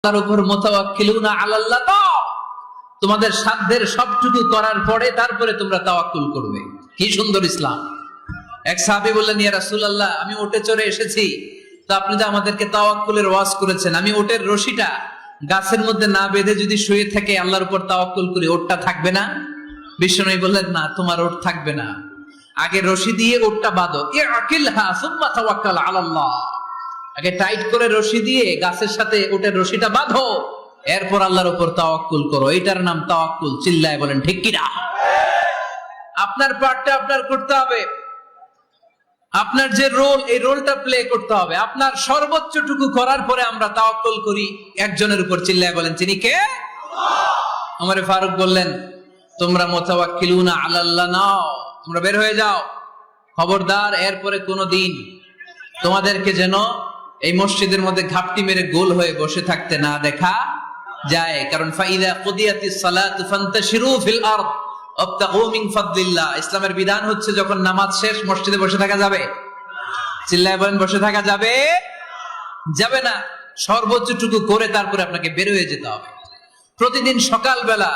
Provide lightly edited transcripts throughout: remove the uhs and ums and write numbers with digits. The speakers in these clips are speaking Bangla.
তার উপর মুতাওয়াক্কিলুনা আলাল্লাহ, তোমাদের সাধ্যের সবটুকু করার পরে তারপরে তোমরা তাওয়াক্কুল করবে। কি সুন্দর ইসলাম। এক সাহাবী বললেন, ইয়া রাসূলুল্লাহ, আমি উটে চড়ে এসেছি, তো আপনি তো আমাদেরকে তাওয়াক্কুলের ওয়াজ করেছেন, আমি উটের রশিটা গাছের মধ্যে না বেঁধে যদি শুয়ে থেকে আল্লাহর উপর তাওয়াক্কুল করি, উটটা থাকবে না? বিশ্বনবী বললেন, না, তোমার উট থাকবে না, আগে রশি দিয়ে উটটা বাঁধো। ইআকিলহা সুম্মা তাওয়াক্কাল আলাল্লাহ, আগে টাইট করে রশি দিয়ে গাছের সাথে উটের রশিটা বাঁধো, এরপর আল্লাহর উপর তাওয়াক্কুল করো। এটার নাম তাওয়াক্কুল। চিল্লায় বলেন ঠিক কি না? আপনার পার্টটা আপনার করতে হবে, আপনার যে রোল, এই রোলটা প্লে করতে হবে। আপনার সর্বোচ্চটুকু করার পরে আমরা তাওয়াক্কুল করি একজনের উপর। চিল্লায় বলেন তিনি কে? ওমর ফারুক বললেন, তোমরা মুতাওয়াক্কিলুনা আলাল্লাহ নাও, তোমরা বের হয়ে যাও, খবরদার এরপরে কোনোদিন তোমাদেরকে যেন এই মসজিদের মধ্যে ঘাপটি মেরে গোল হয়ে বসে থাকতে না দেখা যায়। কারণ ফাইদা কুদিয়াতিস সালাতু ফান্তাশিরু ফিল আরদ ওয়াবতাগু মিন ফাদলিল্লাহ। ইসলামের বিধান হচ্ছে যখন নামাজ শেষ মসজিদে বসে থাকা যাবে? চিল্লায় বলেন বসে থাকা যাবে? যাবে না। সর্বোচ্চটুকু করে তারপরে আপনাকে বের হয়ে যেতে হবে। প্রতিদিন সকালবেলা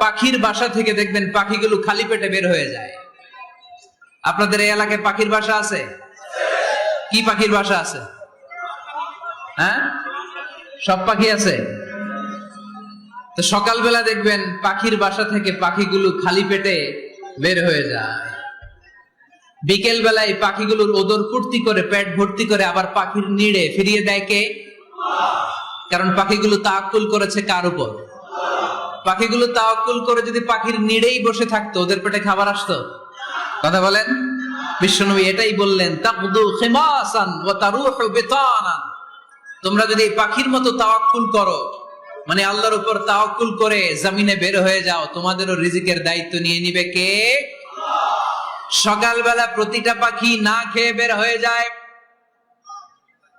পাখির বাসা থেকে দেখবেন পাখিগুলো খালি পেটে বের হয়ে যায়। আপনাদের এই এলাকায় পাখির বাসা আছে? কি পাখির বাসা আছে? হ্যাঁ, সব পাখি আছে। তো সকালবেলা দেখবেন পাখির বাসা থেকে পাখিগুলো খালি পেটে বের হয়ে যায়। বিকেল বেলায় পাখিগুলোর ওদর পূর্তি করে পেট ভর্তি করে আবার পাখির নিড়ে ফিরিয়ে দেয় কে? কারণ পাখিগুলো তাওয়াক্কুল করেছে কার উপর? পাখিগুলো তাওয়াক্কুল করে যদি পাখির নিড়েই বসে থাকতো, ওদের পেটে খাবার আসতো? কথা বলেন। বিশ্বনবী এটাই বললেন, তাকদু খিমাসান ওয়া তারুহু বিতানান। তোমরা যদি পাখির মতো তাওয়াক্কুল করো, মানে আল্লাহর উপর তাওয়াক্কুল করে জমিনে বের হয়ে যাও, তোমাদেরও রিজিকের দায়িত্ব নিয়ে নিবে কে? সকালবেলা প্রতিটা পাখি না খেয়ে বের হয়ে যায়।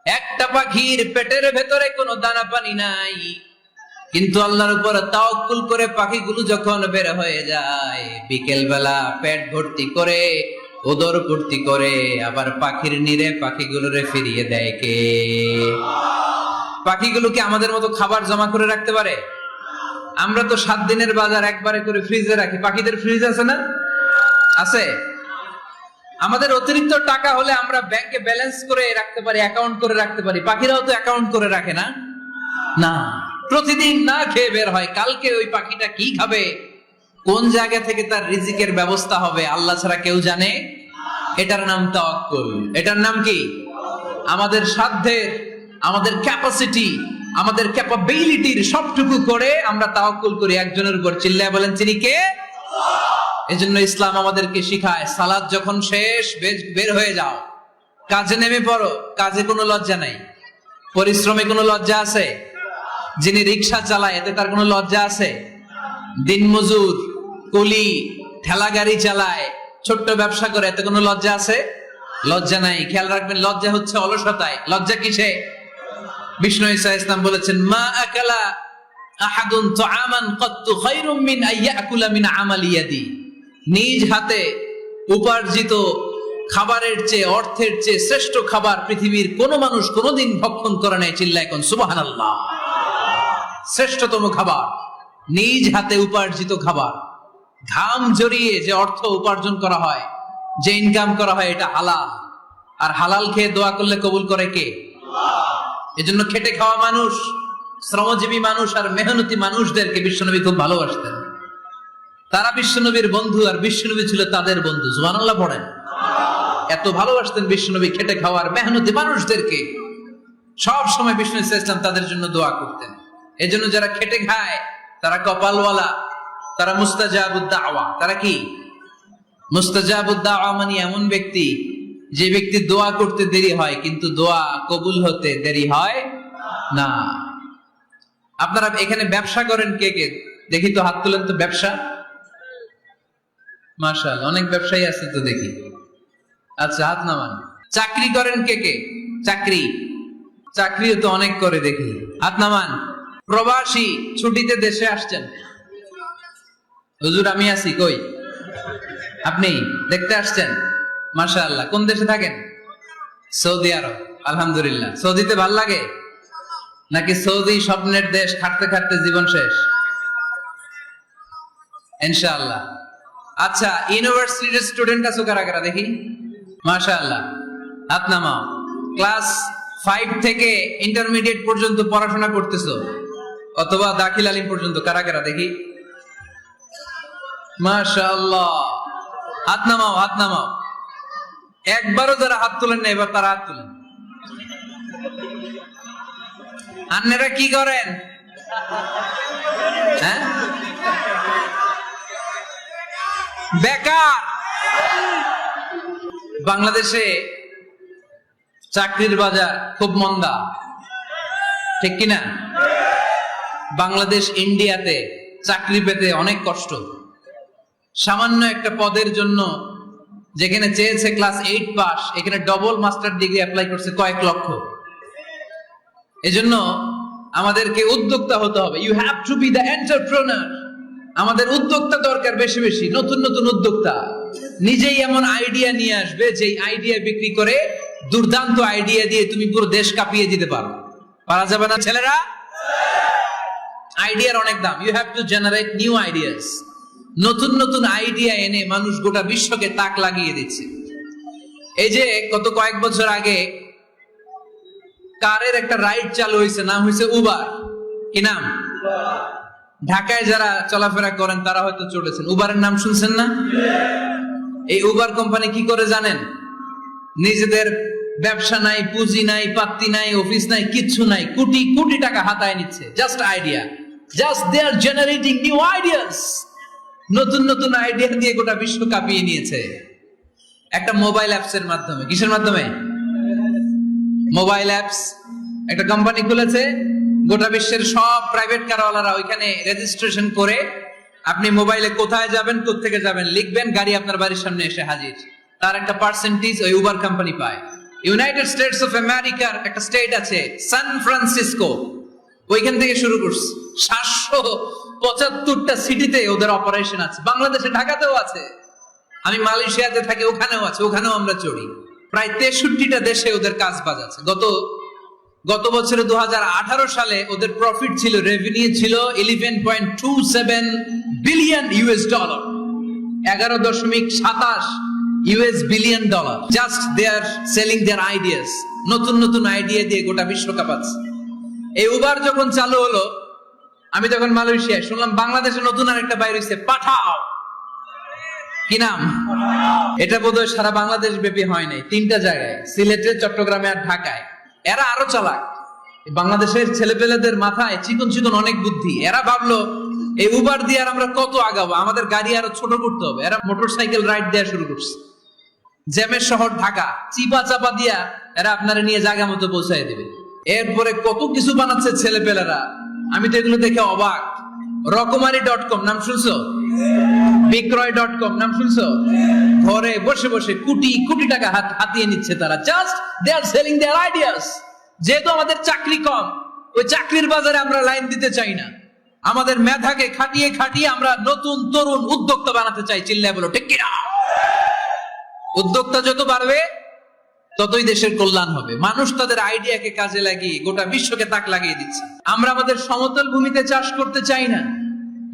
একটা পাখির পেটের ভেতরে কোনো দানা পানি নাই, কিন্তু আল্লাহর উপর তাওয়াক্কুল করে পাখিগুলো যখন বের হয়ে যায়, বিকেল বেলা পেট ভর্তি করে ওদর ভর্তি করে আবার পাখির নিরে পাখিগুলোরে ফিরিয়ে দেয় কে? পাখিগুলো কি আমাদের মতো খাবার জমা করে রাখতে পারে? আমরা তো 7 দিনের বাজার একবারে করে ফ্রিজে রাখি। পাখিদের ফ্রিজ আছে না? আছে। আমাদের অতিরিক্ত টাকা হলে আমরা ব্যাংকে ব্যালেন্স করে রাখতে পারি, অ্যাকাউন্ট করে রাখতে পারি। পাখিরাও তো অ্যাকাউন্ট করে রাখে না? না, প্রতিদিন না খেয়ে বের হয়। কালকে ওই পাখিটা কি খাবে, কোন জায়গা থেকে তার রিজিকের ব্যবস্থা হবে, আল্লাহ ছাড়া কেউ জানে। এটার নাম তাওয়াক্কুল। এটার নাম কি? আমাদের সাধ্যের, আমাদের ক্যাপাসিটি, আমাদের ক্যাপাবিলিটির সবটুকু করে আমরা তাওয়াক্কুল করি একজনের উপর। চিল্লায় বলেন তিনি কে? এজন্য ইসলাম আমাদেরকে শিখায়, সালাত যখন শেষ বের হয়ে যাও, কাজে নেমে পড়ো। কাজে কোনো লজ্জা নাই, পরিশ্রমে কোনো লজ্জা আছে? যিনি রিক্সা চালায় এতে তার কোনো লজ্জা আছে? দিনমজুর, কুলি, ঠেলা গাড়ি চালায়, ছোট্ট ব্যবসা করে, এতে কোনো লজ্জা আছে? লজ্জা নাই। খেয়াল রাখবেন, লজ্জা হচ্ছে অলসতায়। লজ্জা কিসে? বিষ্ণু ঈসা ইসলাম বলেছেন, মা আকালা আহাদুন তুআমান কাত্তু খায়রুম মিন আইয়াকুলা মিন আমালি ইয়াদি। নিজ হাতে উপার্জিত খাবারের চেয়ে, অর্থের চেয়ে শ্রেষ্ঠ খাবার পৃথিবীর কোন মানুষ কোনদিন ভক্ষণ করে নাই। চিল্লায় কোন সুবহানাল্লাহ। শ্রেষ্ঠতম খাবার নিজ হাতে উপার্জিত খাবার। ঘাম জড়িয়ে যে অর্থ উপার্জন করা হয়, যে ইনকাম করা হয়, এটা হালাল। আর হালাল খেয়ে দোয়া করলে কবুল করে কে? এজন্য খেটে খাওয়া মানুষ, শ্রমজীবী মানুষ আর মেহনতি মানুষদেরকে বিশ্বনবী খুব ভালোবাসতেন। তারা বিশ্বনবীর বন্ধু আর বিশ্বনবী ছিল তাদের বন্ধু। সুবহানাল্লাহ পড়েন। এত ভালোবাসতেন বিশ্বনবী খেটে খাওয়ার মেহনতি মানুষদেরকে। সব সময় বিষ্ণু ইসলাম তাদের জন্য দোয়া করতেন। এজন্য যারা খেটে খায় তারা কপালওয়ালা, তারা মুস্তাজাবুদ দাওয়া। তারা কি? মুস্তাজাবুদ দাওয়া মানে এমন ব্যক্তি যে ব্যক্তি দোয়া করতে দেরি হয় কিন্তু দোয়া কবুল হতে দেরি হয় না। আপনারা এখানে ব্যবসা করেন কে কে? দেখি তো, হাত তুলেন তো। ব্যবসা, মাশাআল্লাহ, অনেক ব্যবসায়ী আছে তো দেখি। আচ্ছা, হাত নামান। চাকরি করেন কে কে? চাকরিও তো অনেক করে দেখি, হাত নামান। প্রবাসী, ছুটিতে দেশে আসছেন। হুজুর আমি আছি, কই? আপনি দেখতে আসছেন? মাশাআল্লাহ। কোন দেশে থাকেন? সৌদি আরব। আলহামদুলিল্লাহ। সৌদিতে ভাল লাগে নাকি সৌদি স্বপ্নের দেশ, খাটতে খাটতে জীবন শেষ? ইনশাআল্লাহ। আচ্ছা, ইউনিভার্সিটির স্টুডেন্ট আছো কারা কারা দেখি? মাশাআল্লাহ, হাত নামাও। ক্লাস 5 থেকে ইন্টারমিডিয়েট পর্যন্ত পড়াশোনা করতেছো অথবা দাখিল আলিম পর্যন্ত, কারা কারা দেখি? মাশাআল্লাহ, হাত নামাও, হাত নামাও। একবারও যারা হাত তোলেন না এবার তারা হাত তোলেন। আপনারা কি করেন? হ্যাঁ, বেকার। বাংলাদেশে চাকরির বাজার খুব মন্দা, ঠিক কিনা? বাংলাদেশ ইন্ডিয়াতে চাকরি পেতে অনেক কষ্ট। সামান্য একটা পদের জন্য যেখানে চেয়েছে ক্লাস 8 পাস, এখানে ডবল মাস্টার ডিগ্রি অ্যাপ্লাই করছে কয়েক লক্ষ। এজন্য আমাদেরকে উদ্যোক্তা হতে হবে। You have to be the entrepreneur. আমাদের উদ্যোক্তা দরকার, বেশি বেশি নতুন নতুন উদ্যোক্তা। নিজেই এমন আইডিয়া নিয়ে আসবে যে আইডিয়া বিক্রি করে দুর্দান্ত আইডিয়া দিয়ে তুমি পুরো দেশ কাঁপিয়ে দিতে পারো। পারা যাবে না ছেলেরা? আইডিয়ার অনেক দাম। You have to generate new ideas. নতুন নতুন আইডিয়া এনে মানুষ গোটা বিশ্বকে তাক লাগিয়ে দিচ্ছে। এই যে গত কয়েক বছর আগে কারের একটা রাইড চালু হয়েছে, নাম হয়েছে উবার। কি নাম? ঢাকায় যারা চলাফেরা করেন তারা হয়তো চলেছেন। উবারের নাম শুনছেন না? এই উবার কোম্পানি কি করে জানেন? নিজেদের ব্যবসা নাই, পুঁজি নাই, পাত্তি নাই, অফিস নাই, কিচ্ছু নাই, কোটি কোটি টাকা হাতায় নিচ্ছে। Just idea, just they are generating new ideas. নতুন নতুন আইডিয়া দিয়ে গোটা বিশ্ব কাঁপিয়ে নিয়েছে একটা মোবাইল অ্যাপস এর মাধ্যমে। কিসের মাধ্যমে? Mobile apps. একটা কোম্পানি খুলেছে, গোটা বিশ্বের সব প্রাইভেট কারওয়ালারা ওইখানে রেজিস্ট্রেশন করে আপনি মোবাইলে কোথায় যাবেন, কোত্থেকে যাবেন লিখবেন, গাড়ি আপনার বাড়ির সামনে এসে হাজির। তার একটা পার্সেন্টেজ ওই উবার কোম্পানি পায়। ইউনাইটেড স্টেটস অফ আমেরিকার একটা স্টেট আছে সান ফ্রান্সিসকো, ওইখান থেকে শুরু করছে। 775টা সিটিতে ওদের অপারেশন আছে। বাংলাদেশে ঢাকাতেও আছে। আমি মালয়েশিয়াতে থাকি, ওখানেও আছে, ওখানেও আমরা চড়ি। প্রায় 63টা দেশে ওদের কাজ বাজ আছে। গত বছরে 2018 সালে ওদের প্রফিট ছিল, রেভিনিউ ছিল 11.27 billion US dollar, 11.27 US billion dollar. Just they are selling their ideas. নতুন নতুন আইডিয়া দিয়ে গোটা বিশ্ব কাঁপাচ্ছে। এই উবার যখন চালু হলো, আমি তখন মালয়েশিয়ায় শুনলাম বাংলাদেশে নতুন আরেকটা বাইর হইছে, পাঠাও। কি নাম? এটা বোধহয় সারা বাংলাদেশ ব্যাপী হয় নাই, 3টা জায়গায়, সিলেটে, চট্টগ্রামে আর ঢাকায়। এরা আরো চালাক। বাংলাদেশের ছেলেপেলেদের মাথায় চিকন চিকন অনেক বুদ্ধি। এরা ভাবলো এই উবার দিয়ে আর আমরা কত আগাবো, আমাদের গাড়ি আরো ছোট করতে হবে। এরা মোটরসাইকেল রাইড দেওয়া শুরু করছে। জ্যামের শহর ঢাকা, চিপা চাপা দিয়া এরা আপনারা নিয়ে জায়গা মতো পৌঁছায় দিবে। এরপরে কত কিছু বানাচ্ছে ছেলেপেলেরা, আমি তো এগুলো দেখে অবাক। রকমারি.com নাম শুনছো? বিক্রয়.com নাম শুনছো? ঘরে বসে বসে কোটি কোটি টাকা হাতিয়ে নিচ্ছে তারা। Just they are selling their ideas. যেহেতু আমাদের চাকরি কম, ওই চাকরির বাজারে আমরা লাইন দিতে চাই না। আমাদের মেধাকে খাটিয়ে খাটিয়ে আমরা নতুন তরুণ উদ্যোক্তা বানাতে চাই। চিল্লায় বলো ঠিক কিনা? উদ্যোক্তা যত বাড়বে ততই দেশের কল্যাণ হবে। মানুষ তাদের আইডিয়াকে কাজে লাগিয়ে গোটা বিশ্বকে তাক লাগিয়ে দিচ্ছে। আমরা আমাদের সমতল ভূমিতে চাষ করতে চাই না।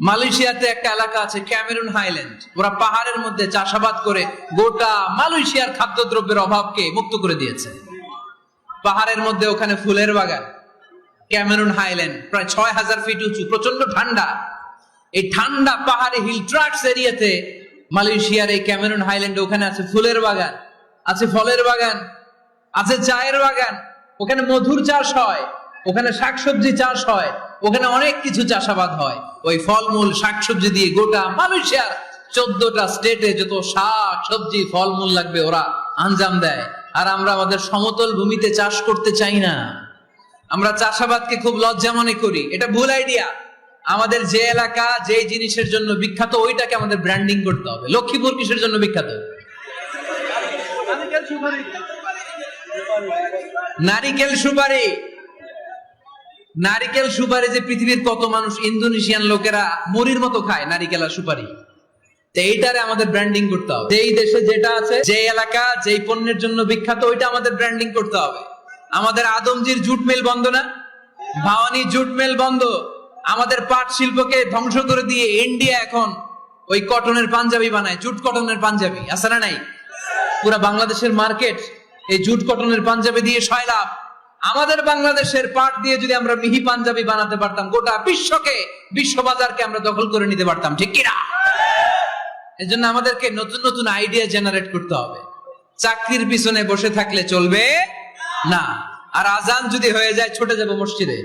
মালয়েশিয়াতে একটা এলাকা আছে ক্যামেরুন হাইল্যান্ড, ওরা পাহাড়ের মধ্যে চাষাবাদ করে গোটা মালয়েশিয়ার খাদ্যদ্রব্যের অভাবকে মুক্ত করে দিয়েছে। পাহাড়ের মধ্যে ওখানে ফুলের বাগান। ক্যামেরুন হাইল্যান্ড প্রায় 6000 ফিট উঁচু, প্রচন্ড ঠান্ডা। এই ঠান্ডা পাহাড়ি হিল ট্রাক্স এরিয়াতে মালয়েশিয়ার এই ক্যামেরুন হাইল্যান্ডে ওখানে আছে ফুলের বাগান, আছে ফলের বাগান, আছে চায়ের বাগান। ওখানে মধুর চাষ হয়, ওখানে শাকসবজি চাষ হয়, ওখানে অনেক কিছু চাষাবাদ হয়। ওই ফলমূল শাকসবজি দিয়ে গোটা মালয়েশিয়ার 14টা স্টেটে যত শাক সবজি ফলমূল লাগবে ওরা আঞ্জাম দেয়। আর আমরা আমাদের সমতল ভূমিতে চাষ করতে চাই না। আমরা চাষাবাদকে খুব লজ্জা মনে করি। এটা ভুল আইডিয়া। আমাদের যে এলাকা যে জিনিসের জন্য বিখ্যাত ওইটাকে আমাদের ব্র্যান্ডিং করতে হবে। লক্ষ্মীপুর কিসের জন্য বিখ্যাত? নারিকেল সুপারি। নারিকেল সুপারি যে পৃথিবীর কত মানুষ, ইন্দোনেশিয়ান লোকেরা মুড়ির মতো খায় নারিকেল আর সুপারি। এইটারে আমাদের ব্র্যান্ডিং করতে হবে। যেই দেশে যেটা আছে, যে এলাকা যেই পণ্যের জন্য বিখ্যাত, ওইটা আমাদের ব্র্যান্ডিং করতে হবে। আমাদের আদমজির জুট মিল বন্ধ না? ভাওয়ানি জুট মিল বন্ধ, আমাদের পাট শিল্পকে ধ্বংস করে দিয়ে ইন্ডিয়া এখন ওই কটনের পাঞ্জাবি বানায়, জুট কটনের পাঞ্জাবি, আছে না নাই? পুরা বাংলাদেশের মার্কেট এই জুট কটনের পাঞ্জাবি দিয়ে সয়লাভ। আমাদের বাংলাদেশের পাট দিয়ে যদি আমরা মিহি পাঞ্জাবি বানাতে পারতাম, গোটা বিশ্ব বাজারকে আমরা দখল করে নিতে পারতাম, ঠিক কিনা? এর জন্য আমাদেরকে নতুন নতুন আইডিয়া জেনারেট করতে হবে। চাকরির পিছনে বসে থাকলে চলবে না। আর আজান যদি হয়ে যায় ছুটে যাব মসজিদে,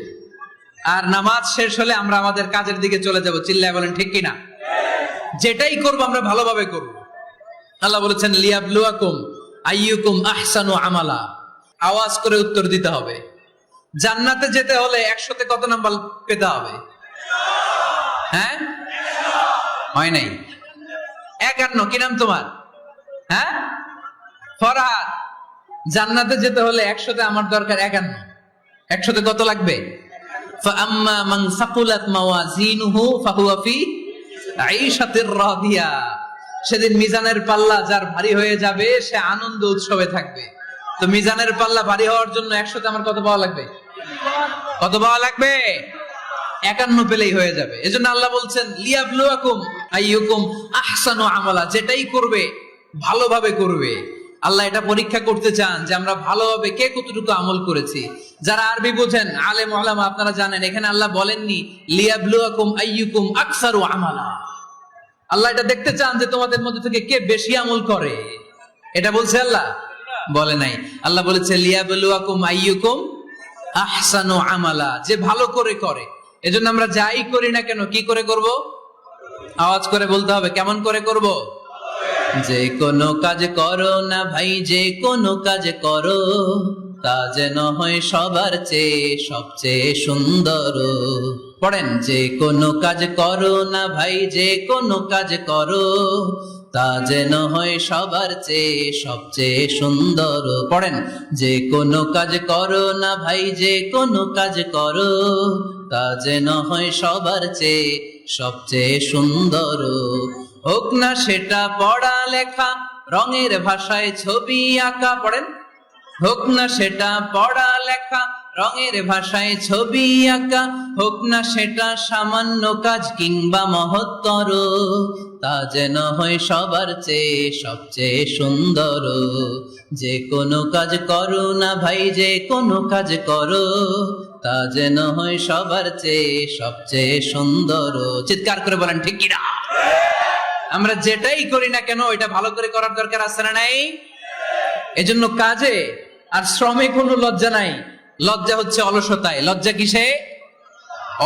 আর নামাজ শেষ হলে আমরা আমাদের কাজের দিকে চলে যাব। চিল্লায় বলেন ঠিক কিনা? যেটাই করব আমরা ভালোভাবে করব। আল্লাহ বলেছেন লিয়াবলুয়াকুম আইয়ুকুম আহসানু আমালা। আওয়াজ করে উত্তর দিতে হবে। জান্নাতে যেতে হলে 100তে কত নাম্বার পেতে হবে? হ্যাঁ, হয় নাই 51। কি নাম তোমার? হ্যাঁ, ফরহাদ। জান্নাতে যেতে হলে 100তে আমার দরকার 51। 100তে কত লাগবে? ফাআম্মা মান সাকুলাত মাওয়াজিনুহু ফাহুয়া ফি আইশাতির রাদিয়া। সেদিন মিজানের পাল্লা যার ভারী হয়ে যাবে সে আনন্দ উৎসবে থাকবে। তো মিজানের পাল্লা ভারী হওয়ার জন্য 100তে আমার কত পাওয়া লাগবে? কত পাওয়া লাগবে? 51 পেলেই হয়ে যাবে। এজন্য আল্লাহ বলছেন লিয়াবলুয়াকুম আইয়ুকুম আহসানু আমালা। যেটাই করবে ভালোভাবে করবে। আল্লাহ এটা পরীক্ষা করতে চান যে আমরা ভালোভাবে কে কতটুকু আমল করেছি। যারা আরবি বোঝেন আলেম ওলামা আপনারা জানেন, এখানে আল্লাহ বলেননি লিয়াবলুয়াকুম আইয়ুকুম আকসারু আমালা। আল্লাহ এটা দেখতে চান যে তোমাদের মধ্যে থেকে কে বেশি আমল করে। এটা বলছে আল্লাহ? বলে নাই। আল্লাহ বলেছে লিয়াবলুয়াকুম আইয়ুকুম আহসানু আমালা, যে ভালো করে করে। এজন্য আমরা যাই করি না কেন কি করে করব? আওয়াজ করে বলতে হবে। কেমন করে করব? যে কোনো কাজ করো না ভাই, যে কোনো কাজ করো তা যেন হয় সবার চেয়ে সবচেয়ে সুন্দর। পড়েন, যে কোনো কাজ করো না ভাই, যে কোনো কাজ করো তা যেন হয় সবার চেয়ে সবচেয়ে সুন্দর। পড়েন, যে কোনো কাজ করো না ভাই, যে কোনো কাজ করো তা যেন হয় সবার চেয়ে সবচেয়ে সুন্দর। হোক না সেটা পড়া লেখা, রঙের ভাষায় ছবি আঁকা। পড়েন, হোক না সেটা পড়া লেখা, রঙের ভাষায় ছবি আঁকা। হোক না সেটা সামান্য কাজ কিংবা মহত্তর, তা যেন হয় সবার চেয়ে সবচেয়ে সুন্দর। যে কোনো কাজ করো না ভাই, যে কোনো কাজ করো তা যেন হয় সবার চেয়ে সবচেয়ে সুন্দর। চিৎকার করে বলেন ঠিক কিনা? আমরা যেটাই করি না কেন এটা ভালো করে করার দরকার আছে না নাই? এজন্য কাজে আর শ্রমে কোনো লজ্জা নাই। লজ্জা হচ্ছে অলসতায়। লজ্জা কিসে?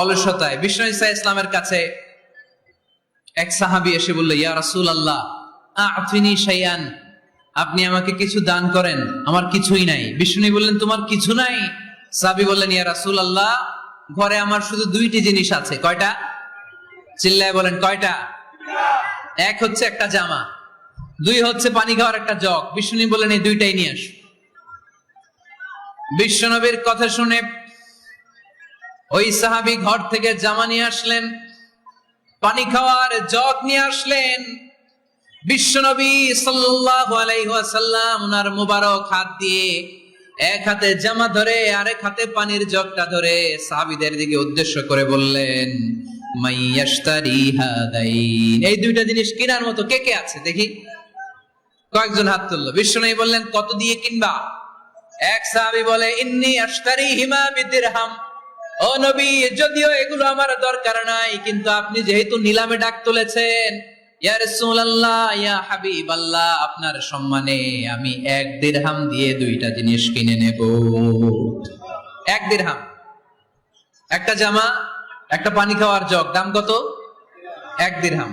অলসতায়। বিষ্ণু ঈসা ইসলামের কাছে এক সাহাবী এসে বলল, ইয়া রাসূলুল্লাহ আ'তিনি শাইআন, আপনি আমাকে কিছু দান করেন, আমার কিছুই নাই। বিষ্ণু বললেন, তোমার কিছু নাই? সাহাবী বললেন, ইয়া রাসূলুল্লাহ ঘরে আমার শুধু 2টি জিনিস আছে। কয়টা? চিল্লায় বলেন কয়টা? এক হচ্ছে একটা জামা, 2 হচ্ছে পানি খাওয়ার একটা জগ। বিষ্ণু বললেন, এই 2টাই নিয়ে আস। বিশ্বনবীর কথা শুনে ওই সাহাবী ঘর থেকে জামা নিয়ে আসলেন, পানি খাওয়ার জগ নিয়ে আসলেন। বিশ্বনবী সাল্লাল্লাহু আলাইহি ওয়াসাল্লাম ওনার মুবারক হাত দিয়ে এক হাতে জামা ধরে আরেক হাতে পানির জগটা ধরে সাহাবীদের দিকে উদ্দেশ্য করে বললেন, মাইয়াশতারি হাদাইন, এই 2টা জিনিস কেনার মতো কে কে আছে দেখি? কয়েকজন হাত তুললো। বিশ্বনবী বললেন, কত দিয়ে কিনবা? এক সাহাবী বলে, ইন্নী আশতারিহিমা বিদিরহাম। ও নবী, যদিও এগুলো আমার দরকার নাই, কিন্তু আপনি যেহেতু নিলামে ডাক তুলেছেন, ইয়া রাসূলুল্লাহ ইয়া হাবিবাল্লাহ, আপনার সম্মানে আমি 1 দিরহাম দিয়ে 2টা জিনিস কিনে নেব। 1 দিরহাম, একটা জামা, একটা পানি খাওয়ার জগ, দাম কত? 1 দিরহাম।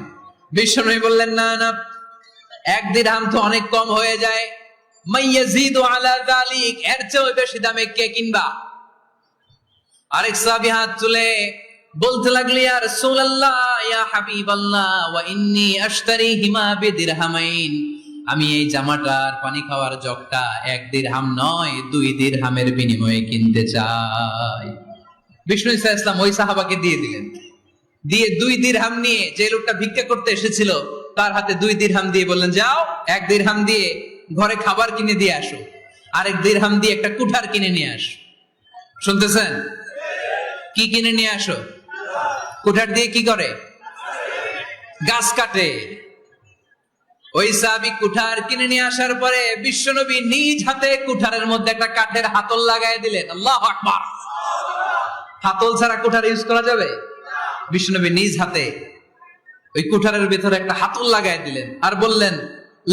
বিশ্বনবী বললেন, না না, 1 দিরহাম তো অনেক কম হয়ে যায়। মাইয়াজিদু আলা যালিক, এর চেয়ে বেশি দামে কে কিনবা? আরেক সাহাবী হাত তুলে বলতে লাগলেন, ইয়া রাসূলুল্লাহ ইয়া হাবিবাল্লাহ ওয়া ইন্নী আশতারিহিমা বিদিরহামাইন, আমি এই জামাটার পানি খাওয়ার জগটা 1 দিরহাম নয় 2 দিরহামের বিনিময়ে কিনতে চাই। বিষ্ণু ঈসা ইসলাম ওই সাহাবাকে দিয়ে দিলেন। দিয়ে 2 দিরহাম নিয়ে যে লোকটা ভিক্ষা করতে এসেছিল তার হাতে 2 দিরহাম দিয়ে বললেন, যাও 1 দিরহাম দিয়ে ঘরে খাবার কিনে দিয়ে আসো, 1 দিরহাম দিয়ে একটা কুঠার কিনে নিয়ে আসো। শুনতেছেন? কি কিনে নিয়ে আসো? কুঠার দিয়ে কি করে? গাছ কাটে। ওই সাহাবী কুঠার কিনে নিয়ে আসার পরে বিশ্বনবী নিজ হাতে কুঠারের মধ্যে একটা কাঠের হাতল লাগাই দিলেন। আল্লাহু আকবার। হাতল ছাড়া কুঠার ইউজ করা যাবে? বিশ্বনবী নিজ হাতে ওই কুঠারের ভিতরে একটা হাতল লাগাই দিলেন আর বললেন,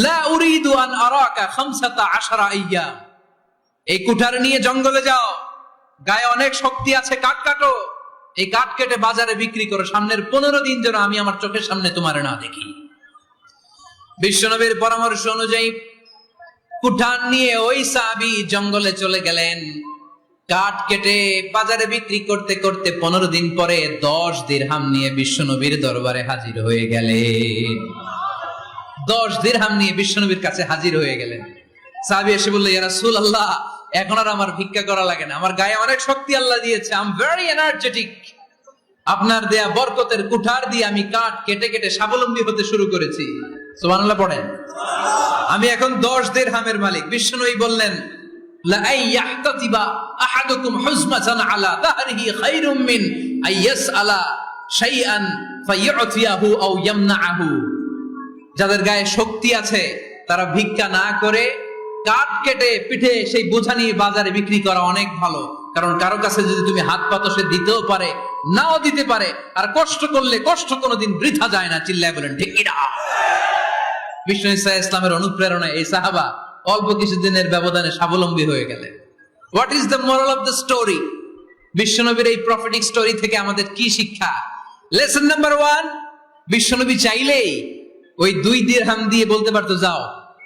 লা উরিদু আন আরাকা 15 আইয়াম। এই কুঠার নিয়ে জঙ্গলে যাও, গায়ে অনেক শক্তি আছে, কাঠ কাটো, এই কাঠ কেটে বাজারে বিক্রি করো, সামনের 15 দিন যেন আমি আমার চোখের সামনে তোমার না দেখি। বিশ্বনবীর পরামর্শ অনুযায়ী কুঠার নিয়ে ওই সাহাবী জঙ্গলে চলে গেলেন। কাঠ কেটে বাজারে বিক্রি করতে করতে 15 দিন পরে 10 দিরহাম নিয়ে বিশ্বনবীর দরবারে হাজির হয়ে গেলেন। 10 দিরহাম নিয়ে বিশ্বনবীর কাছে হাজির হয়ে গেলেন। সাহাবী এসে বলল, ইয়া রাসূলুল্লাহ, এখন আর আমার ভিক্ষা করা লাগে না, আমার গায়ে অনেক শক্তি আল্লাহ দিয়েছে, আই এম ভেরি এনার্জেটিক। আপনার দেয়া বরকতের কুঠার দিয়ে আমি কাঠ কেটে কেটে স্বাবলম্বী হতে শুরু করেছি। সুবহানাল্লাহ পড়েন। আমি এখন 10 দিরহামের মালিক। বিশ্বনবী বললেন, লা আইয়াহতাতিবা আহাদুকুম হুজমাতান আলা দাহরিহি খায়রুম মিন আইয়াসআলা শাইআন ফায়ু'তিয়াহু আও ইয়ামনাহু। যাদের গায়ে শক্তি আছে তারা ভিক্ষা না করে কাঠ কেটে পিঠে সেই বোঝা নিয়ে বাজারে বিক্রি করা অনেক ভালো। কারণ কারো কাছে যদি তুমি হাত পাতো, সে দিতেও পারে, নাও দিতে পারে। আর কষ্ট করলে কষ্ট কোনোদিন বৃথা যায় না। চিল্লায় বলেন ঠিক কিনা? বিষ্ণু ঈসা ইসলামের অনুপ্রেরণায় এই সাহাবা অল্প কিছুদিনের ব্যবধানে স্বাবলম্বী হয়ে গেলেন। What is the moral of the story? বিশ্বনবীর এই প্রফেটিক স্টোরি থেকে আমাদের কি শিক্ষা? লেসন নাম্বার 1, বিশ্বনবী চাইলেই ওই 2 দিরহাম দিয়ে বলতে পারতো, যাও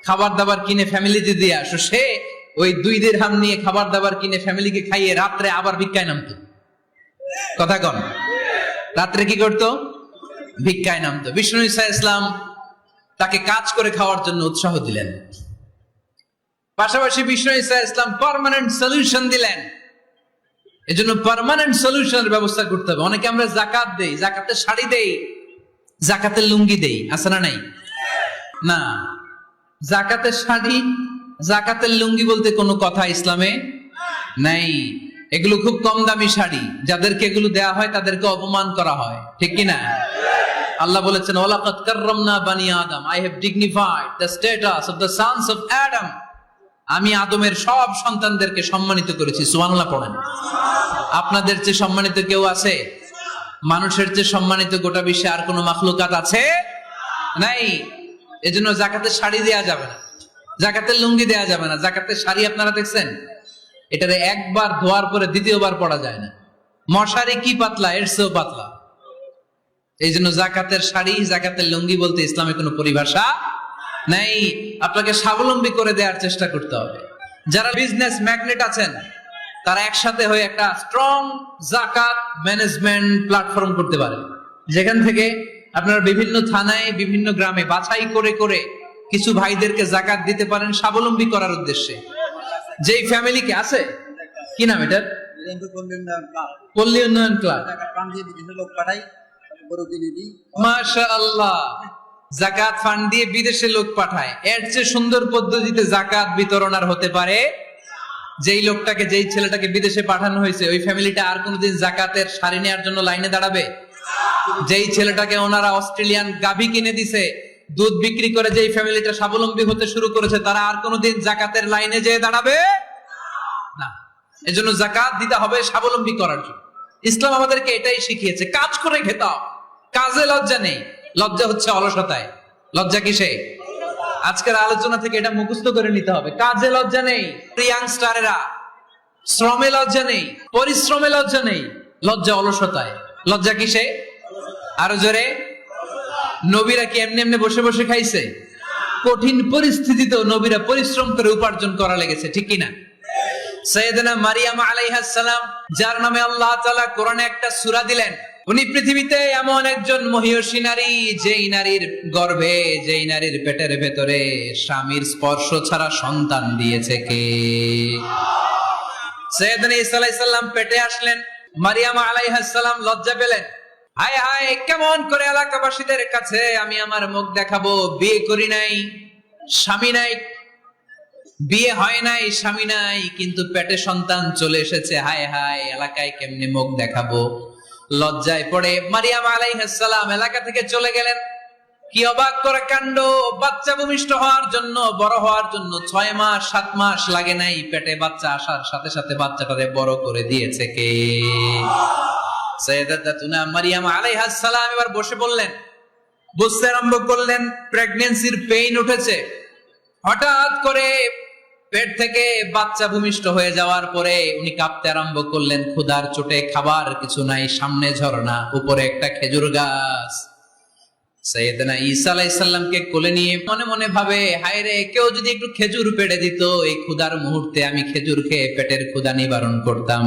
খাবার দাবার কিনে ফ্যামিলিতে দিয়ে আসো। সে ওই 2 দিরহাম নিয়ে খাবার দাবার কিনে ফ্যামিলিকে খাইয়ে রাত্রে আবার ভিক্ষায় নামতো। কথা কন, রাত্রে কি করতো? ভিক্ষায় নামতো। বিষ্ণু ঈসা ইসলাম তাকে কাজ করে খাওয়ার জন্য উৎসাহ দিলেন। পাশাপাশি বিষ্ণু ঈসা ইসলাম পার্মানেন্ট সলিউশন দিলেন। এজন্য পার্মানেন্ট সলিউশনের ব্যবস্থা করতে হবে। অনেকে আমরা যাকাত দেই, যাকাতের শাড়ি দেই, যাকাতের লুঙ্গি দেই, আছে না নাই? না, যাকাতের শাড়ি, যাকাতের লুঙ্গি বলতে কোনো কথা ইসলামে নাই। এগুলো খুব কম দামি শাড়ি, যাদেরকে এগুলো দেয়া হয় তাদেরকে অপমান করা হয়, ঠিক কি না? আল্লাহ বলেছেন, ওয়ালাকাদ কাররামনা বানি আদম, I have dignified the status of the sons of Adam. আমি আদমের সব সন্তানদেরকে সম্মানিত করেছি। সুবহানাল্লাহ পড়েন। আপনাদের চেয়ে সম্মানিত কেউ আছে? মানুষের চেয়ে সম্মানিত গোটা বিশ্বে আর কোনো মাখলুকাত আছে? নাই। এজন্য যাকাতের শাড়ি দেয়া যাবে না, যাকাতের লুঙ্গি দেয়া যাবে না। যাকাতের শাড়ি আপনারা দেখছেন, এটারে একবার ধোয়ার পরে দ্বিতীয়বার পরা যায় না। মশারি কি পাতলা, এর চেয়েও পাতলা। এই জন্য যাকাতের শাড়ি, যাকাতের লুঙ্গি বলতে ইসলামে কোনো পরিভাষা নাই। আপনাকে স্বাবলম্বী করে দেওয়ার চেষ্টা করতে হবে। যারা বিজনেস ম্যাগনেট আছেন, তারা একসাথে হয়ে একটা স্ট্রং যাকাত ম্যানেজমেন্ট প্ল্যাটফর্ম করতে পারেন, যেখান থেকে আপনারা বিভিন্ন থানায়, বিভিন্ন গ্রামে বাছাই করে করে কিছু ভাইদেরকে যাকাত দিতে পারেন স্বাবলম্বী করার উদ্দেশ্যে। যেই ফ্যামিলিকে আছে, কি নাম এটার? পল্লী উন্নয়ন ক্লাব। মাশাআল্লাহ, যাকাত ফান্ড দিয়ে বিদেশে লোক পাঠায়। এর চেয়ে সুন্দর পদ্ধতিতে যাকাত বিতরণ আর হতে পারে? যেই লোকটাকে, যেই ছেলেটাকে বিদেশে পাঠানো হয়েছে, ওই ফ্যামিলিটা আর কোনোদিন যাকাতের শাড়ি নেওয়ার জন্য লাইনে দাঁড়াবে? যেই ছেলেটাকে ওনারা অস্ট্রেলিয়ান গাভী কিনে দিছে, দুধ বিক্রি করে যেই ফ্যামিলিটা স্বাবলম্বী হতে শুরু করেছে, তারা আর কোনোদিন যাকাতের লাইনে যেয়ে দাঁড়াবে না। এজন্য যাকাত দিতে হবে স্বাবলম্বী করার জন্য। ইসলাম আমাদেরকে এটাই শিখিয়েছে, কাজ করে খেতে হবে। কাজে লজ্জা নেই, লজ্জা হচ্ছে অলসতায়। লজ্জা কিসে? আজকের আলোচনা থেকে এটা মুখস্থ করে নিতে হবে। কাজে লজ্জা নেই, ইয়াংস্টারেরা শ্রমে লজ্জা নেই, পরিশ্রমে লজ্জা নেই, লজ্জা অলসতায়। লজ্জা কিসে? আরো জোরে। নবীরা কি এমনি এমনি বসে বসে খাইছে? কঠিন পরিস্থিতিতেও নবীরা পরিশ্রম করে উপার্জন করা লেগেছে, ঠিক কিনা? সাইয়েদনা মারিয়াম আলাইহিস সালাম, যার নামে আল্লাহ তাআলা কোরআনে একটা সূরা দিলেন, উনি পৃথিবীতে এমন একজন মহিয়সী নারী, যেই নারীর গর্ভে, যেই নারীর পেটের ভেতরে স্বামীর স্পর্শ ছাড়া সন্তান দিয়েছে কে? সাইয়েদনা ঈসা আলাইহিস সালাম পেটে আসলেন। মারিয়াম আলাইহিস সালাম লজ্জা পেলেন। হায় হায়, কেমন করে এলাকাবাসীদের কাছে আমি আমার মুখ দেখাবো? বিয়ে করি নাই, স্বামী নাই, বিয়ে হয় নাই, স্বামী নাই, কিন্তু পেটে সন্তান চলে এসেছে। হায় হায়, এলাকায় কেমনে মুখ দেখাবো, লজ্জায় পড়ে মারিয়াম আলাইহিস সালাম এলাকা থেকে চলে গেলেন। কি অবাক করে কাণ্ড! বাচ্চা ভূমিষ্ঠ হওয়ার জন্য, বড় হওয়ার জন্য 6 মাস 7 মাস লাগে নাই, পেটে বাচ্চা আসার সাথে সাথে বাচ্চাটারে বড় করে দিয়েছে কে? সাইয়্যিদাতুনা মারিয়াম আলাইহিস সালাম এবার বসে বললেন, বুঝতে আরম্ভ করলেন প্রেগন্যান্সির পেইন উঠেছে। হঠাৎ করে পেট থেকে বাচ্চা ভূমিষ্ঠ হয়ে যাওয়ার পরে উনি কাঁপতে আরম্ভ করলেন। ক্ষুধার চোটে খাবার কিছু নাই, সামনে ঝর্ণা, উপরে একটা খেজুর গাছ। সাইয়েদনা ঈসা আলাইহিস সালামকে কোলে নিয়ে মনে মনে ভাবে, হায় রে, কেউ যদি একটু খেজুর পেড়ে দিত, এই ক্ষুধার মুহূর্তে আমি খেজুর খেয়ে পেটের ক্ষুধা নিবারণ করতাম।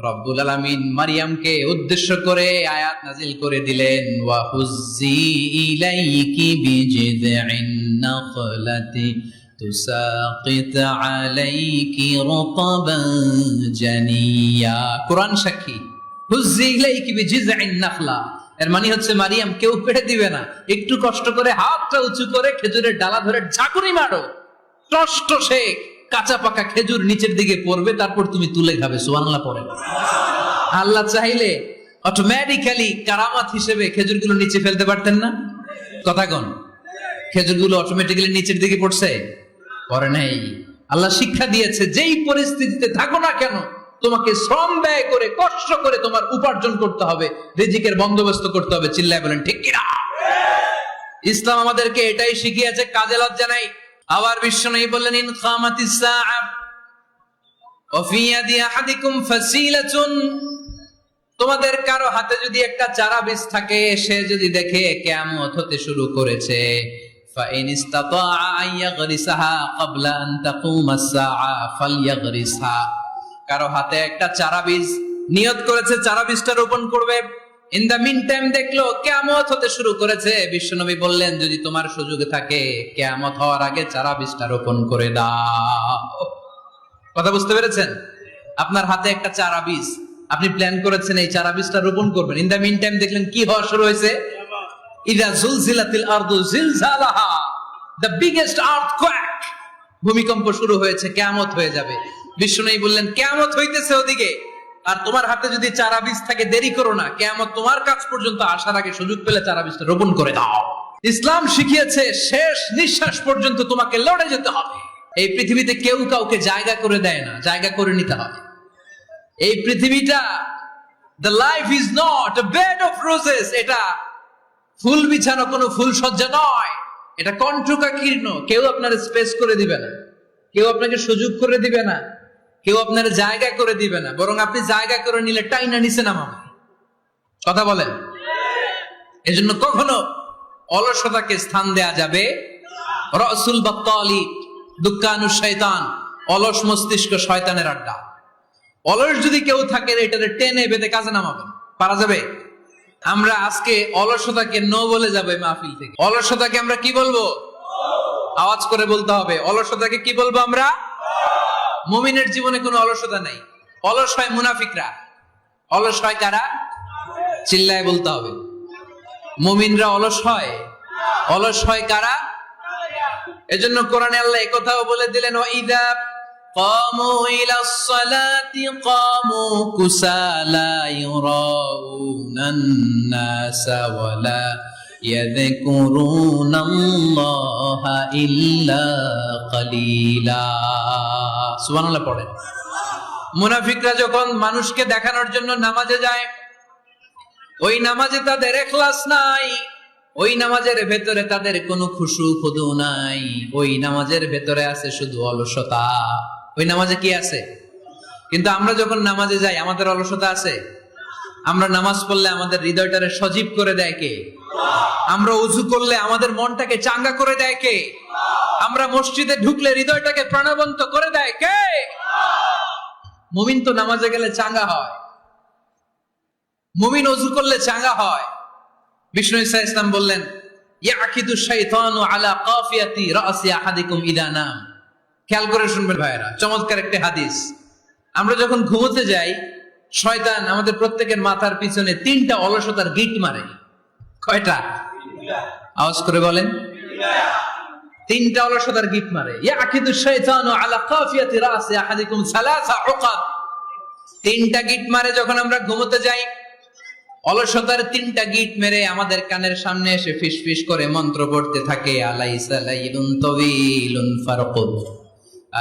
রব্বুল আলামিন মারিয়ামকে উদ্দেশ্য করে আয়াত নাজিল করে দিলেন, ওয়া হুজ্জি ইলাইকি বিজিযিন নাখলাতি তুসাকিত আলাইকি রতবান জানিয়া। কোরআন সাক্ষী, হুজ্জি ইলাইকি বিজিযিন নাখলা, এর মানে হচ্ছে মারিয়াম, কেউ পেড়ে দিবে না, একটু কষ্ট করে হাতটা উঁচু করে খেজুরের ডালা ধরে ঝাঁকুনি মারো, টসটসে কাঁচা পাকা খেজুর নিচের দিকে পড়বে, তারপর তুমি তুলে খাবে। সুবহানাল্লাহ পড়েন। আল্লাহ চাইলে অটোমেটিক্যালি কারামাত হিসেবে খেজুরগুলো নিচে ফেলতে পারতেন না? কথা কোন? খেজুরগুলো অটোমেটিক্যালি নিচের দিকে পড়ছে? পড়ে নাই। আল্লাহ শিক্ষা দিয়েছে, যেই পরিস্থিতিতে থাকো না কেন, তোমাকে শ্রম ব্যয় করে কষ্ট করে তোমার উপার্জন করতে হবে, রিজিকের বন্দোবস্ত করতে হবে। চিল্লায় বলেন ঠিক কিনা? ইসলাম আমাদেরকে এটাই শিখিয়েছে, কাজে লজ্জা নাই। আবার বিশ্বনবী বললেন, ইন কামাতিস সাআ ওয়া ফি ইয়াদি আহাদিকুম ফাসিলাতুন, তোমাদের কারো হাতে যদি একটা চারা বীজ থাকে, সে যদি দেখে কিয়ামত হতে শুরু করেছে, ফাইন ইসতাতাআ আন ইয়াগরিসাহা ক্বাবলা আন তাকুমাস সাআ ফালইয়াগরিসহা। কারো হাতে একটা চারা বীজ নিয়ত করেছে, চারা বীজটা রোপণ করবে, ইন দা মিন টাইম দেখলো কিয়ামত হতে শুরু করেছে, বিশ্বনবী বললেন, যদি তোমার সুযোগ থাকে কিয়ামত হওয়ার আগে চারা বীজটা রোপণ করে দাও। কথা বুঝতে পেরেছেন? আপনার হাতে একটা চারা বীজ, আপনি প্ল্যান করেছেন এই চারা বীজটা রোপণ করবেন, ইন দা মিন টাইম দেখলেন কি হওয়া শুরু হয়েছে? ইযা জুলজিলাতিল আরদু জিলজালাহা, দ্য বিগেস্ট আর্থকোয়েক, ভূমিকম্প শুরু হয়েছে, কিয়ামত হয়ে যাবে। বিশ্বনবী বললেন, কিয়ামত হইতেছে ওদিকে, আর তোমার হাতে যদি চারা বীজ থাকে, দেরি করো না, কিয়ামত তোমার কাছ পর্যন্ত আসার আগে সুযোগ পেলে চারা বীজটা রোপণ করে দাও। ইসলাম শিখিয়েছে শেষ নিঃশ্বাস পর্যন্ত তোমাকে লড়ে যেতে হবে। এই পৃথিবীতে কেউ কাউকে জায়গা করে দেয় না, জায়গা করে নিতে হবে। এই পৃথিবীটা, the life is not a bed of roses, এটা ফুল বিছানো কোনো ফুল সজ্জা নয়, এটা কণ্ঠকাকীর্ণ। কেউ আপনার স্পেস করে দিবে না, কেউ আপনাকে সুযোগ করে দিবে না, কেউ আপনার জায়গা করে দিবে না, বরং আপনি জায়গা করে নিলে টাইনা নিচে নামাবে। কথা বলেন? এজন্য কখনো অলসতাকে স্থান দেয়া যাবে। রাসূল বাত্তালি দুক্কানু শয়তান, অলস মস্তিষ্ক শয়তানের আড্ডা। অলস যদি কেউ থাকে, এটারে টেনে বেঁধে কাজে নামাবেন। পারা যাবে? আমরা আজকে অলসতাকে নো বলে যাবে মাহফিল থেকে। অলসতাকে আমরা কি বলবো? আওয়াজ করে বলতে হবে, অলসতাকে কি বলবো আমরা? মুমিনের জীবনে কোনো অলসতা নাই। অলস হয় মুনাফিকরা। অলস হয় কারা? চিল্লায় বলতে হবে। মুমিনরা অলস হয়? অলস হয় কারা? এজন্য কোরআনে আল্লাহ একথাও বলে দিলেন, ওয়াইদা কামু ইলাস সালাতি কামু কুসালা ইউরাউনান নাসা ওয়ালা ইয়াযকুরুনাল্লাহা ইল্লা কালিলা। সুবহানাল্লাহ পড়েন। মুনাফিকরা যখন মানুষকে দেখানোর জন্য নামাজে যায়, ওই নামাজে তাদের ইখলাস নাই, ওই নামাজের ভেতরে তাদের কোনো খুশু খুদু নাই, ওই নামাজের ভেতরে আছে শুধু অলসতা। ওই নামাজে কি আছে? কিন্তু আমরা যখন নামাজে যাই, আমাদের অলসতা আছে? আমরা নামাজ পড়লে আমাদের হৃদয়টারে সজীব করে দেয় কে? আমরা ওযু করলে আমাদের মনটাকে চাঙ্গা করে দেয় কে? আমরা মসজিদে ঢুকলে হৃদয়টাকে প্রাণবন্ত করে দেয় কে? মুমিন তো নামাজে গেলে চাঙ্গা হয়, মুমিন ওযু করলে চাঙ্গা হয়। বিষ্ণু ঈসা ইসলাম বললেন, ইয়াকিদু শাইতানু আলা কাফিয়াতি রাসি আহাদিকুম ইদা নাম। খেয়াল করে শুনবেন ভাইরা, চমৎকার একটা হাদিস। আমরা যখন ঘুমোতে যাই, শয়তান আমাদের প্রত্যেকের মাথার পিছনে 3টা অলসতার গিট মারে। কয়টা? আওয়াজ করে বলেন। তিনটা অলসতার গিট মারে। ইয়াকিদু শাইতানু আলা কাফিয়াতি রাসি আহাদিকুম সালাসা উকাদ। তিনটা গিট মারে যখন আমরা ঘুমোতে যাই। অলসতার তিনটা গিট মেরে আমাদের কানের সামনে এসে ফিসফিস করে মন্ত্র পড়তে থাকে, আলাইসা লাইলুন তাওয়িলুন ফারকুদ,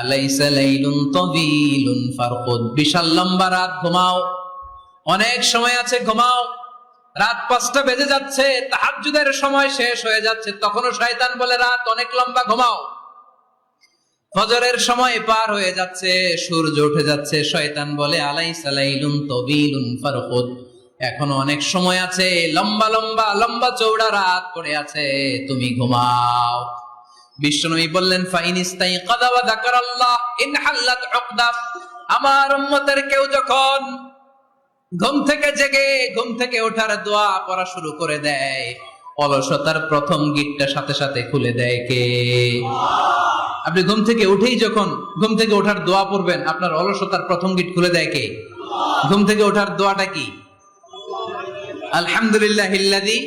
আলাইসা লাইলুন তাওয়িলুন ফারকুদ। বিশাল লম্বা রাত, ঘুমাও, অনেক সময় আছে, ঘুমাও। রাত 5টা বেজে যাচ্ছে, তাহাজ্জুদের সময় শেষ হয়ে যাচ্ছে, তখনও শয়তান বলে রাত অনেক লম্বা, ঘুমাও। ফজরের সময় পার হয়ে যাচ্ছে, সূর্য উঠে যাচ্ছে, শয়তান বলে আলাইসা লাইলুন তাওয়িলুন ফারকুদ, এখনো অনেক সময় আছে, লম্বা লম্বা লম্বা চৌড়া রাত পড়ে আছে, তুমি ঘুমাও। বিশ্বনবী বললেন ফাইন ইস্তাইকাযা ওয়া যাকারাল্লাহ ইনহাল্লাত উকদা। আমার উম্মতের কেউ যখন ঘুম থেকে জেগে ঘুম থেকে ওঠার দোয়া পড়া শুরু করে দেয়, অলসতার প্রথম গিটটা সাথে সাথে খুলে দেয় কে? আপনি ঘুম থেকে উঠেই যখন ঘুম থেকে ওঠার দোয়া পড়বেন, আপনার অলসতার প্রথম গিট খুলে দেয় কে? ঘুম থেকে ওঠার দোয়াটা কি? আলহামদুলিল্লাহিল্লাযী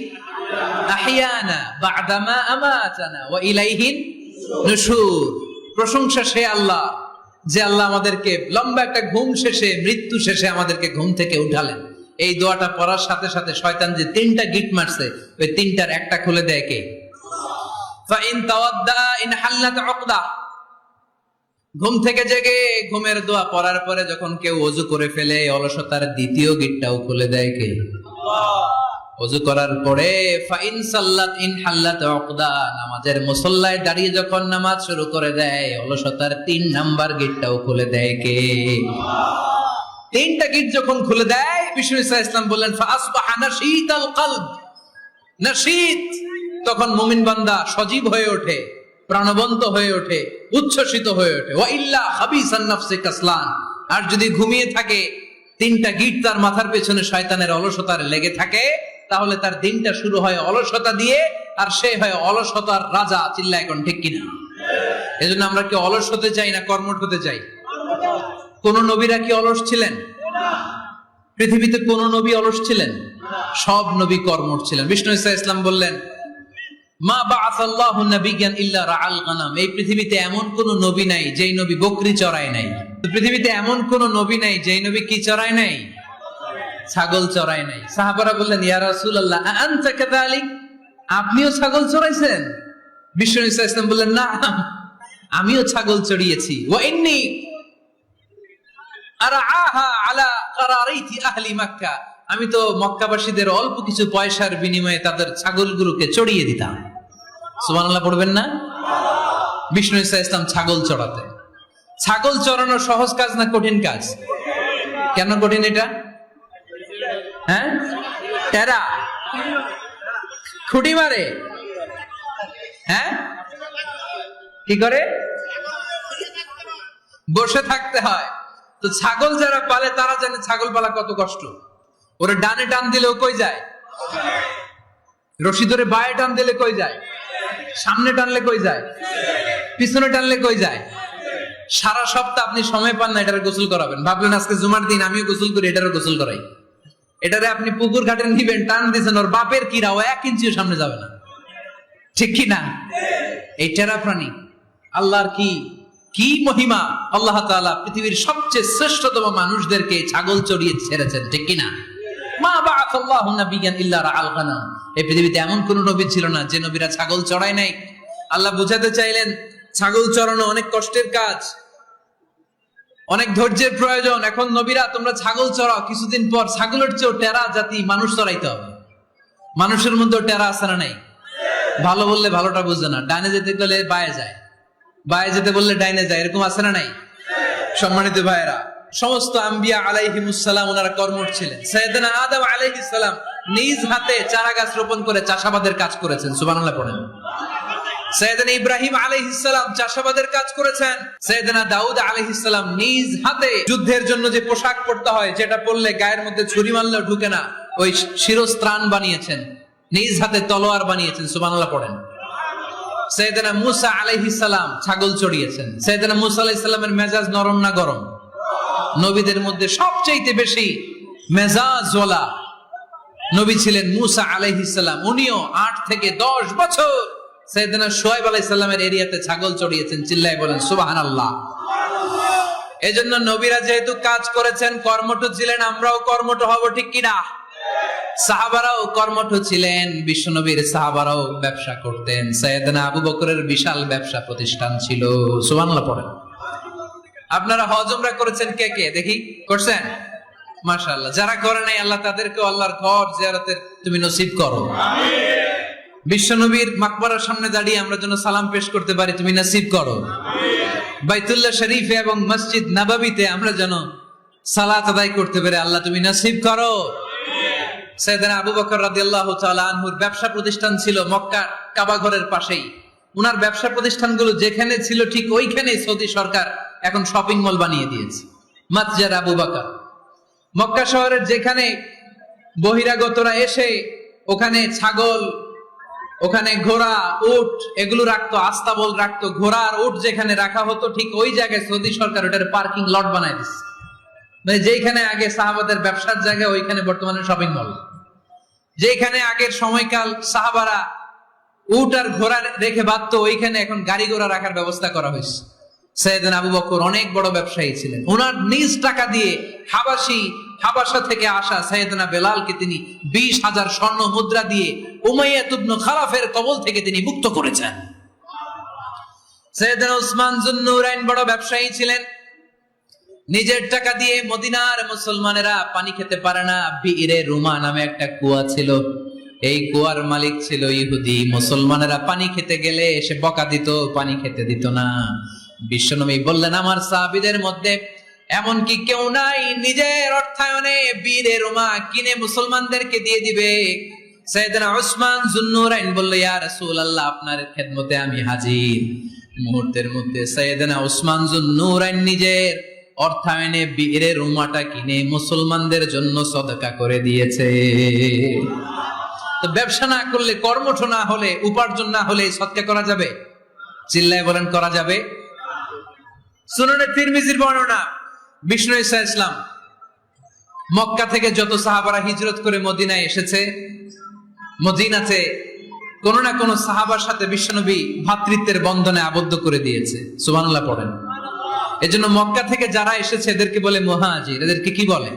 আহইয়ানা বা'দা মা আমাতানা ওয়া ইলাইহিন নুশুর। প্রশংসা সে আল্লাহ, যে আল্লাহ আমাদেরকে লম্বা একটা ঘুম শেষে, মৃত্যু শেষে আমাদেরকে ঘুম থেকে উঠালেন। এই দোয়াটা পড়ার সাথে সাথে শয়তান যে তিনটা গিট মারছে, ওই তিনটার একটা খুলে দেয় কে? ফাইন তাওয়াদ্দা ইনহাল্লাত উকদা। ঘুম থেকে জেগে ঘুমের দোয়া পড়ার পরে যখন কেউ ওযু করে ফেলে, অলসতার দ্বিতীয় গিটটাও খুলে দেয় কে? ওযু করার পরে ফাইন সাল্লাত ইনহাল্লাত উকদা, নামাজের মুসল্লায় দাঁড়িয়ে যখন নামাজ শুরু করে দেয়, অলসতার 3 নাম্বার গিটটাও খুলে দেয় কে? তিনটা গিট যখন খুলে দেয়, বিষ্ণু ইসা ইসলাম বললেন ফাসবাহা নাশীতাল কলব। নাশীত, তখন মুমিন বান্দা সজীব হয়ে ওঠে, প্রাণবন্ত হয়ে ওঠে, উচ্ছ্বসিত হয়ে ওঠে। ওয়া ইল্লা হাবিসান নাফসি কাসলান। আর যদি ঘুমিয়ে থাকে, তিনটা গিট তার মাথার পেছনে শয়তানের অলসতার লেগে থাকে, তাহলে তার দিনটা শুরু হয় অলসতা দিয়ে, আর সে হয় অলসতার রাজা। চিল্লায় এখন ঠিক কিনা? এজন্য আমরা কি অলস হতে চাই না কর্মঠ হতে চাই? কোন নবীরা কি অলস ছিলেন? পৃথিবীতে কোন নবী অলস ছিলেন? সব নবী কর্মঠ ছিলেন। বিষ্ণু ইসা ইসলাম বললেন মা বাআসাল্লাহু নাবিয়্যান ইল্লা রাআল গানাম। এই পৃথিবীতে এমন কোন নবী নাই যেই নবী বকরি চড়ায় নাই। পৃথিবীতে এমন কোন নবী নাই যেই নবী কি চড়ায় নাই? ছাগল চড়ায় নাই। সাহাবারা বললেন ইয়া রাসূলুল্লাহ আনতা কাযালিক, আপনিও ছাগল চড়াইছেন? বিষ্ণু ইসা ইসলাম বললেন না, আমিও ছাগল চড়িয়েছি। ওয়া ইন্নী আরআহা আলা কারারিতি আহলি মক্কা, আমি তো মক্কাবাসীদের অল্প কিছু পয়সার বিনিময়ে তাদের ছাগলগুলোকে চড়িয়ে দিতাম। সুবহানাল্লাহ পড়বেন না? বিষ্ণু ইসা ইসলাম ছাগল চড়াতেন। ছাগল চড়ানো সহজ কাজ না কঠিন কাজ? কেন কঠিন এটা? হ্যাঁ, টেরা খুঁটি মারে। হ্যাঁ, কি করে? বসে থাকতে হয়। তো ছাগল যারা পালে তারা জানে ছাগল পালা কত কষ্ট। ওরে ডানে টান দিলেও কই যায়, রশি ধরে বায়ে টান দিলে কই যায়, সামনে টানলে কই যায়, পিছনে টানলে কই যায়। সারা সপ্তাহ আপনি সময় পান না এটারে গোসল করাবেন। ভাবলেন আজকে জুমার দিন আমিও গোসল করি, এটারে গোসল করাই। এটারে আপনি পুকুর ঘাটে নিবেন, টান দিয়েছেন, ওর বাপের কিরা ও 1 ইঞ্চিও সামনে যাবে না। ঠিক কি না? এই টেরা প্রাণী আল্লাহর কি কি মহিমা! আল্লাহ তাআলা পৃথিবীর সবচেয়ে শ্রেষ্ঠতম মানুষদেরকে ছাগল চড়িয়ে ছেড়েছেন। ঠিক কি না? মা বাআসাল্লাহু নাবিয়্যান ইল্লা রাআল গানাম। এই পৃথিবীতে এমন কোন নবী ছিল না যে নবীরা ছাগল চড়ায় নাই। আল্লাহ বোঝাতে চাইলেন ছাগল চড়ানো অনেক কষ্টের কাজ, অনেক ধৈর্যের প্রয়োজন। এখন নবীরা তোমরা ছাগল চড়াও, কিছুদিন পর ছাগলের চেয়েও টেরা জাতি মানুষ চড়াইতে হবে। মানুষের মধ্যেও টেরা আছে না নাই? ভালো বললে ভালোটা বুঝে না, ডানে যেতে গেলে বায়ে যায়, বায়ে যেতে বললে ডাইনে যায়, এরকম আছে না নাই? সম্মানিত ভাইয়েরা, সমস্ত আম্বিয়া আলাইহিমুস সালাম ওনারা কর্মঠ ছিলেন। সাইয়েদনা আদম আলাইহিস সালাম নিজ হাতে চারা গাছ রোপণ করে চাষাবাদের কাজ করেছেন। সুবহানাল্লাহ পড়েন। সাইয়েদনা ইব্রাহিম আলাইহিস সালাম চাষাবাদের কাজ করেছেন। সাইয়েদনা দাউদ আলাইহিস সালাম নিজ হাতে যুদ্ধের জন্য যে পোশাক পরতে হয়, যেটা পরলে গায়ের মধ্যে ছুরি মারলেও ঢুকে না, ওই শিরস্ত্রাণ বানিয়েছেন, নিজ হাতে তলোয়ার বানিয়েছেন। সুবহানাল্লাহ পড়েন। সাইয়েদনা মুসা আলাইহিস সালাম ছাগল চড়িয়েছেন। সাইয়েদনা মুসা আলাইহিস সালামের মেজাজ নরম না গরম? নবীদের মধ্যে সবচেয়ে বেশি মেজাজওয়ালা নবী ছিলেন মুসা আলাইহিস সালাম। উনিও 8 থেকে 10 বছর সাইয়েদনা শুআয়ব আলাইহিস সালামের এরিয়াতে ছাগল চড়িয়েছেন, চিল্লায় বলেন সুবহানাল্লাহ। এজন্য নবীরা যেহেতু কাজ করেছেন, কর্মঠ ছিলেন, আমরাও কর্মঠ হব, ঠিক কিনা? সাহাবারাও কর্মঠ ছিলেন, বিশ্বনবীর সাহাবারাও ব্যবসা করতেন। সাইয়েদনা আবু বকরের বিশাল ব্যবসা প্রতিষ্ঠান ছিল। সুবহানাল্লাহ পড়েন। আপনারা হজ উমরা করেছেন কে কে দেখি? করছেন? মাশাআল্লাহ। যারা করে নাই আল্লাহ তাদেরকে আল্লাহর ঘর জিয়ারতের তুমি নসিব করো, আমিন। বিশ্বনবীর মাকবারার সামনে দাঁড়িয়ে আমরা যেন সালাম পেশ করতে পারি, তুমি নসিব করো, আমিন। বাইতুল্লাহ শরীফে এবং মসজিদ নববীতে আমরা যেন সালাত আদায় করতে পারি, আল্লাহ তুমি নসিব করো, আমিন। সাইয়েদনা আবু বকর রাদিয়াল্লাহু তাআলা আনহুর ব্যবসা প্রতিষ্ঠান ছিল মক্কা কাবা ঘরের পাশেই। উনার ব্যবসা প্রতিষ্ঠানগুলো যেখানে ছিল ঠিক ওইখানেই সৌদি সরকার এখন শপিং মল বানিয়ে দিয়েছে, মাতজার আবু বকর। মক্কা শহরের যেখানে বহিরাগতরা এসে ওখানে ছাগল, ওখানে ঘোড়া, উট এগুলো রাখতো, আস্তাবল রাখতো, ঘোড়া আর উট যেখানে রাখা হতো ঠিক ওই জায়গায় সৌদি সরকার ওটার পার্কিং লট বানাই দিচ্ছে। মানে যেখানে আগে সাহাবাদের ব্যবসার জায়গা ওইখানে বর্তমানে শপিং মল। যেখানে আগের সময়কাল সাহাবারা উট আর ঘোড়া রেখে বাঁধতো, ওইখানে এখন গাড়ি ঘোড়া রাখার ব্যবস্থা করা হয়েছে। সাইয়েদনা আবু বকর অনেক বড় ব্যবসায়ী ছিলেন। ওনার নিজ টাকা দিয়ে হাবাসা থেকে আসা সাইয়েদনা বেলালকে তিনি 20,000 স্বর্ণ মুদ্রা দিয়ে উমাইয়া ইবনে খালাফের কবল থেকে তিনি মুক্ত করেছেন। সাইয়েদনা উসমান যুন্নুরাইন বড় ব্যবসায়ী ছিলেন। নিজের টাকা দিয়ে মদিনার মুসলমানেরা পানি খেতে পারে না, বিইরে রুমা নামে একটা কুয়া ছিল, এই কুয়ার মালিক ছিল ইহুদি। মুসলমানেরা পানি খেতে গেলে এসে বকা দিত, পানি খেতে দিত না। বিশ্বনবী বললেন, আমার সাহাবীদের মধ্যে এমন কি কেউ নাই নিজের অর্থায়নে বীরে রুমা কিনে মুসলমানদেরকে দিয়ে দিবে? সাইয়েদনা উসমান যুন্নুরাইন বলল, ইয়া রাসূলুল্লাহ, আপনার খেদমতে আমি হাজির। মুহূর্তের মধ্যে সাইয়েদনা উসমান যুন্নুরাইন নিজের অর্থায়নে বীরে রুমাটা কিনে মুসলমানদের জন্য সদকা করে দিয়েছে। তো ব্যবসা না করলে, কর্মঠ না হলে, উপার্জন না হলে সদকা করা যাবে? চিল্লায় বলেন করা যাবে। সুনানে তিরমিজির বর্ণনা, বিষ্ণু ঈসা ইসলাম মক্কা থেকে যত সাহাবারা হিজরত করে মদিনায় এসেছে, মদিনাতে কোন না কোন সাহাবার সাথে বিশ্বনবী ভ্রাতৃত্বের বন্ধনে আবদ্ধ করে দিয়েছে। সুবহানাল্লাহ পড়েন। এজন্য মক্কা থেকে যারা এসেছে এদেরকে বলে মুহাজির, এদেরকে কি বলে?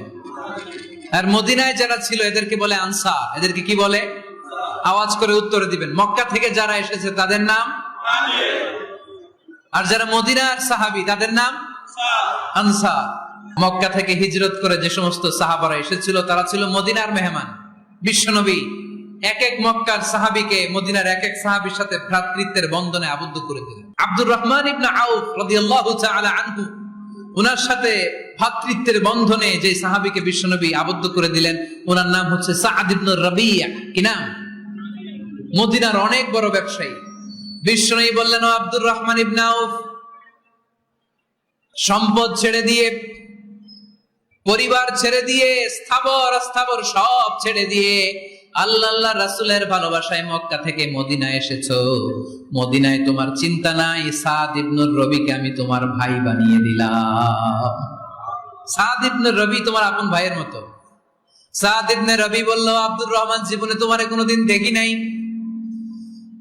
আর মদিনায় যারা ছিল এদেরকে বলে আনসার, এদেরকে কি বলে? আওয়াজ করে উত্তরে দিবেন। মক্কা থেকে যারা এসেছে তাদের নাম মুহাজির, আর যারা মদিনার সাহাবী তাদের নাম আনসার। মক্কা থেকে হিজরত করে যে সমস্ত সাহাবারা এসেছিল তারা ছিল মদিনার মেহমান। বিশ্বনবী এক এক মক্কার সাহাবীকে মদিনার এক এক সাহাবীর সাথে ভ্রাতৃত্বের বন্ধনে আবদ্ধ করে দিলেন। আব্দুর রহমান ইবনে আউফ রাদিয়াল্লাহু তাআলা আনহু, ওনার সাথে ভ্রাতৃত্বের বন্ধনে যে সাহাবীকে বিশ্বনবী আবদ্ধ করে দিলেন ওনার নাম হচ্ছে সাআদ ইবনে রাবিয়া। কি নাম? মদিনার অনেক বড় ব্যবসায়ী। বিশ্বনবী বললেন, ও আব্দুর রহমান ইবনে আউফ, সম্পদ ছেড়ে দিয়ে, পরিবার ছেড়ে দিয়ে, স্থাবর অস্থাবর সব ছেড়ে দিয়ে আল্লাহ রাসূলের ভালোবাসায় মক্কা থেকে মদিনায় এসেছো। মদিনায় তোমার চিন্তা নাই, সাদ ইবনে রবিকে আমি তোমার ভাই বানিয়ে দিলাম। সাদ ইবনে রবি তোমার আপন ভাইয়ের মতো। সাদ ইবনে রবি বলল, আব্দুর রহমান, জীবনে তোমারে কোনোদিন দেখি নাই,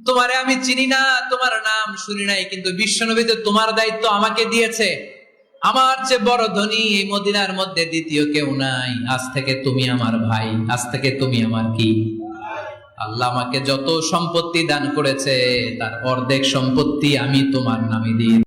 তোমারে আমি চিনি না, তোমার নাম শুনি নাই, কিন্তু বিশ্বনবী তো তোমার দায়িত্ব আমাকে দিয়েছে। আমার চেয়ে বড় ধনী এই মদিনার মধ্যে দ্বিতীয় কেউ নাই। আজ থেকে তুমি আমার ভাই, আজ থেকে তুমি আমার কি? আল্লাহ আমাকে যত সম্পত্তি দান করেছে তার অর্ধেক সম্পত্তি আমি তোমার নামে দিয়ে